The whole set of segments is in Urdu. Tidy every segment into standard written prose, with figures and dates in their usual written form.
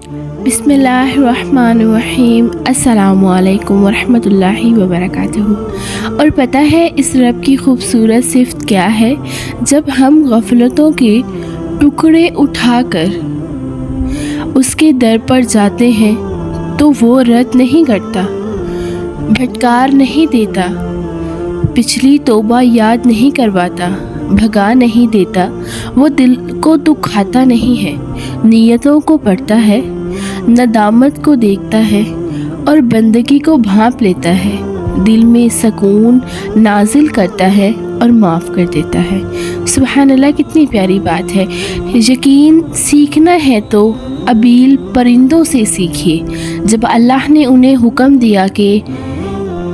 بسم اللہ الرحمن الرحیم، السلام علیکم ورحمۃ اللہ وبرکاتہ۔ اور پتہ ہے اس رب کی خوبصورت صفت کیا ہے؟ جب ہم غفلتوں کے ٹکڑے اٹھا کر اس کے در پر جاتے ہیں تو وہ رد نہیں کرتا، بھٹکار نہیں دیتا، پچھلی توبہ یاد نہیں کرواتا، بھگا نہیں دیتا، وہ دل کو دکھاتا نہیں ہے، نیتوں کو پڑھتا ہے، ندامت کو دیکھتا ہے اور بندگی کو بھانپ لیتا ہے، دل میں سکون نازل کرتا ہے اور معاف کر دیتا ہے۔ سبحان اللہ، کتنی پیاری بات ہے۔ یقین سیکھنا ہے تو ابیل پرندوں سے سیکھیے۔ جب اللہ نے انہیں حکم دیا کہ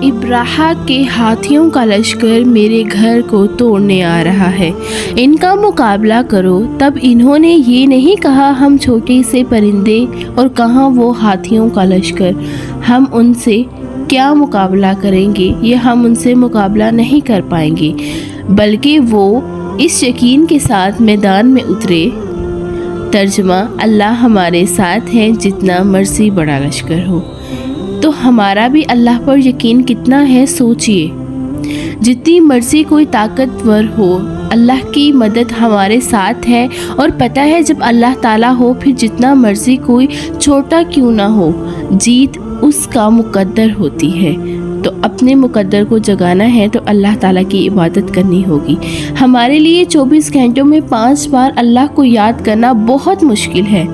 ابراہا کے ہاتھیوں کا لشکر میرے گھر کو توڑنے آ رہا ہے، ان کا مقابلہ کرو، تب انہوں نے یہ نہیں کہا ہم چھوٹے سے پرندے اور کہاں وہ ہاتھیوں کا لشکر، ہم ان سے کیا مقابلہ کریں گے، یہ ہم ان سے مقابلہ نہیں کر پائیں گے، بلکہ وہ اس یقین کے ساتھ میدان میں اترے۔ ترجمہ: اللہ ہمارے ساتھ ہیں جتنا مرضی بڑا لشکر ہو۔ تو ہمارا بھی اللہ پر یقین کتنا ہے، سوچئے۔ جتنی مرضی کوئی طاقتور ہو، اللہ کی مدد ہمارے ساتھ ہے، اور پتہ ہے جب اللہ تعالیٰ ہو، پھر جتنا مرضی کوئی چھوٹا کیوں نہ ہو، جیت اس کا مقدر ہوتی ہے۔ تو اپنے مقدر کو جگانا ہے تو اللہ تعالیٰ کی عبادت کرنی ہوگی۔ ہمارے لیے 24 گھنٹوں میں 5 بار اللہ کو یاد کرنا بہت مشکل ہے،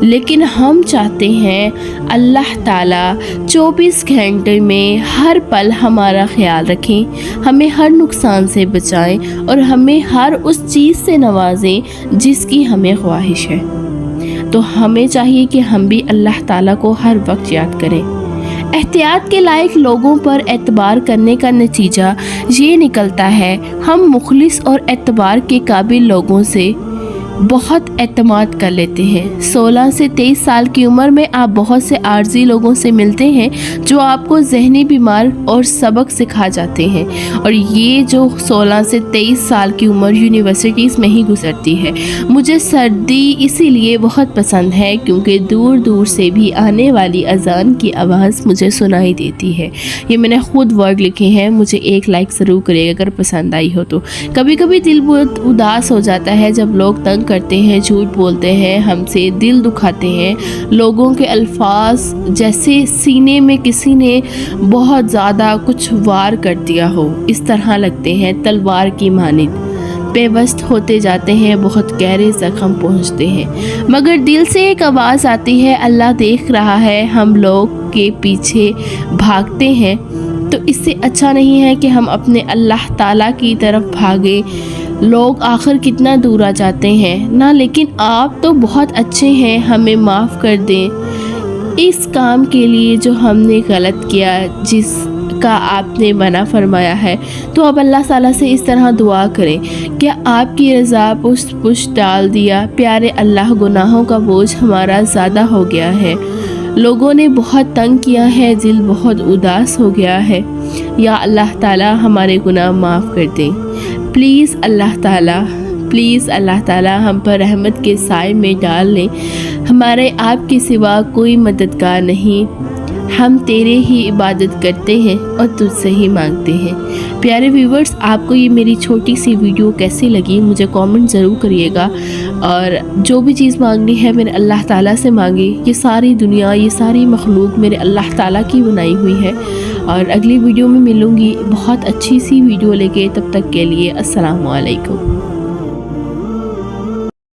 لیکن ہم چاہتے ہیں اللہ تعالیٰ 24 گھنٹے میں ہر پل ہمارا خیال رکھیں، ہمیں ہر نقصان سے بچائیں اور ہمیں ہر اس چیز سے نوازیں جس کی ہمیں خواہش ہے۔ تو ہمیں چاہیے کہ ہم بھی اللہ تعالیٰ کو ہر وقت یاد کریں۔ احتیاط کے لائق لوگوں پر اعتبار کرنے کا نتیجہ یہ نکلتا ہے ہم مخلص اور اعتبار کے قابل لوگوں سے بہت اعتماد کر لیتے ہیں۔ 16 سے 23 سال کی عمر میں آپ بہت سے عارضی لوگوں سے ملتے ہیں جو آپ کو ذہنی بیمار اور سبق سکھا جاتے ہیں، اور یہ جو 16 سے 23 سال کی عمر یونیورسٹیز میں ہی گزرتی ہے۔ مجھے سردی اسی لیے بہت پسند ہے کیونکہ دور دور سے بھی آنے والی اذان کی آواز مجھے سنائی دیتی ہے۔ یہ میں نے خود ورڈ لکھے ہیں، مجھے ایک لائک ضرور کرے گا اگر پسند آئی ہو تو۔ کبھی کبھی دل بہت اداس ہو جاتا ہے جب لوگ تنگ کرتے ہیں، جھوٹ بولتے ہیں، ہم سے دل دکھاتے ہیں، لوگوں کے الفاظ جیسے سینے میں کسی نے بہت زیادہ کچھ وار کر دیا ہو، اس طرح لگتے ہیں، تلوار کی مانند پیوست ہوتے جاتے ہیں، بہت گہرے زخم پہنچتے ہیں۔ مگر دل سے ایک آواز آتی ہے، اللہ دیکھ رہا ہے، ہم لوگ کے پیچھے بھاگتے ہیں تو اس سے اچھا نہیں ہے کہ ہم اپنے اللہ تعالیٰ کی طرف بھاگیں۔ لوگ آخر کتنا دور آ جاتے ہیں نا، لیکن آپ تو بہت اچھے ہیں، ہمیں معاف کر دیں اس کام کے لیے جو ہم نے غلط کیا، جس کا آپ نے منع فرمایا ہے۔ تو اب اللہ تعالیٰ سے اس طرح دعا کریں، کیا آپ کی رضا پشت ڈال دیا، پیارے اللہ، گناہوں کا بوجھ ہمارا زیادہ ہو گیا ہے، لوگوں نے بہت تنگ کیا ہے، دل بہت اداس ہو گیا ہے، یا اللہ تعالیٰ ہمارے گناہ معاف کر دیں۔ پلیز اللہ تعالیٰ ہم پر رحمت کے سائے میں ڈال لیں، ہمارے آپ کے سوا کوئی مددگار نہیں، ہم تیرے ہی عبادت کرتے ہیں اور تجھ سے ہی مانگتے ہیں۔ پیارے ویورز، آپ کو یہ میری چھوٹی سی ویڈیو کیسی لگی مجھے کامنٹ ضرور کریے گا، اور جو بھی چیز مانگنی ہے میرے اللہ تعالیٰ سے مانگے۔ یہ ساری دنیا، یہ ساری مخلوق میرے اللہ تعالیٰ کی بنائی ہوئی ہے، اور اگلی ویڈیو میں ملوں گی بہت اچھی سی ویڈیو لے کے، تب تک کے لیے السلام علیکم۔